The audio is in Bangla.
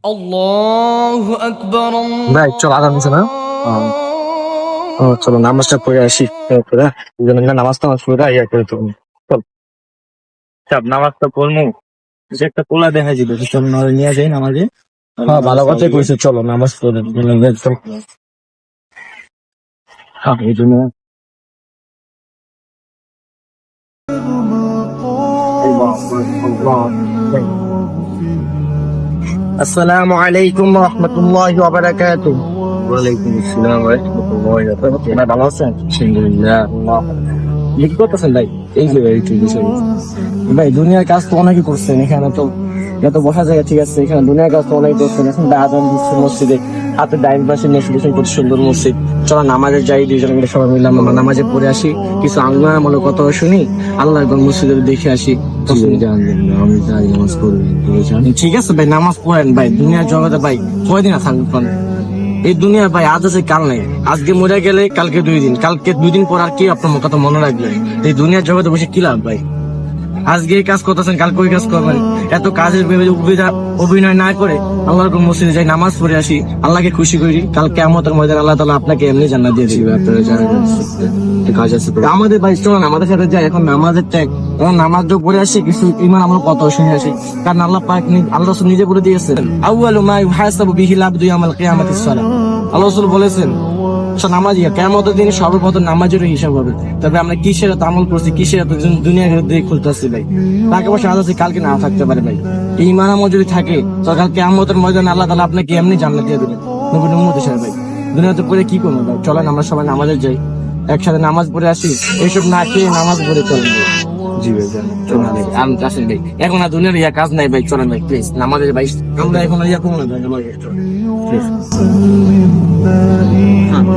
আল্লাহু আকবার। ভাই চল আগান না। চলো নামাজটা পড়ে আসি। নামাজটা পড়ে ইয়া করে তো চল নামাজটা পড়মু। যে একটা পোলা দেখা যেত চল নিয়ে যাই নামাজে। হ্যাঁ ভালো কথা কইছো, চলো নামাজ পড়ে চল। হ্যাঁ এই জন্য আসসালামু আলাইকুম ওয়া রাহমাতুল্লাহি ওয়া বারাকাতুহু। ওয়ালাইকুম আসসালাম ওয়া রাহমাতুল্লাহি ওয়া বারাকাতুহু। ভালো আছেন? আলহামদুলিল্লাহ। কি করতেছেন ভাই? এই যে ভাই একটু বিষয় ভাই, দুনিয়ার কাজ তো অনেকে করছেন, এখানে তো যত বসা যায় ঠিক আছে, এখানে দুনিয়ার কাজ তো অনেক করছেন। এখন আজান দিচ্ছে মসজিদে, হাতে ডাইন পাশে নোটিফিকেশন করতে সুন্দর মসজিদ। চলো নামাজে যাই, দুইজন মিলে সবাই মিলে আমরা নামাজে পড়ে আসি, কিছু আল্লাহমূলক কথা শুনি, আল্লাহর ঘর মসজিদে দেখে আসি। আমি যাই নামাজ পড়ি। ঠিক আছে ভাই, নামাজ পড়েন ভাই। দুনিয়ার জগতে ভাই কয়দিন থাকবেন? এই দুনিয়া ভাই আজ আছে কাল নেই। আজকে মরে গেলে কালকে 2 দিন, কালকে 2 দিন পর আর কি আপনার কথা মনে রাখবেন? এই দুনিয়ার জগতে বসে কি লাভ ভাই? আজকে এই কাজ করতেছেন, কালকে ওই কাজ করবেন। এত কাজের অভিনয় না করে আল্লাহর মসজিদে যাই, নামাজ পড়ে আসি, আল্লাহকে খুশি করি। কাল কিয়ামতের ময়দানে আল্লাহ তাআলা আপনাকে এমনি জান্নাত দিয়ে দিবে। আপনারা জানেন কাজ আছে আমাদের ভাই, চলুন আমাদের সাথে যাই। এখন নামাজের ট্যাগ, এখন নামাজ পড়ে আসি, কিছু ইমান আমরা কত শুনে আসি। কারণ আল্লাহ পাক আল্লাহ রাসূল নিজে বলে দিয়েছেন, আউয়ালু মা ইউহাসাবু বিহিল আবদু ইয়াউমাল কিয়ামাতিস সালাহ। আল্লাহ রাসূল বলেছেন নামাজি কিয়ামতের দিনে সর্বপ্রথম নামাজের হিসাব হবে। তবে আমরা কিসের এত আমল করছি, কিসের এত দুনিয়াকে দিয়ে খুলতেছি ভাই? টাকা পয়সা আজ আছে কালকে না থাকতে পারে ভাই। এই ইমান আমল যদি থাকে তো কাল কিয়ামতের ময়দানে আল্লাহ তাআলা আপনাকে এমনি জান্নাত দিয়ে দেবেন। নবীর উম্মত হিসেবে ভাই দুনিয়াতে পড়ে কি করবো ভাই? চলেন আমরা সবাই নামাজে যাই, একসাথে নামাজ পড়ে আসি। এইসব না খেয়ে নামাজ পড়ে চলেন ভাই। জি ভাই চলেন আমি আসেন ভাই। এখন আর দুনিয়ার ইয়া কাজ নাই ভাই, চলেন ভাই প্লিজ নামাজের ভাই। আমরা এখন ইয়া করবো না ভাই, আমার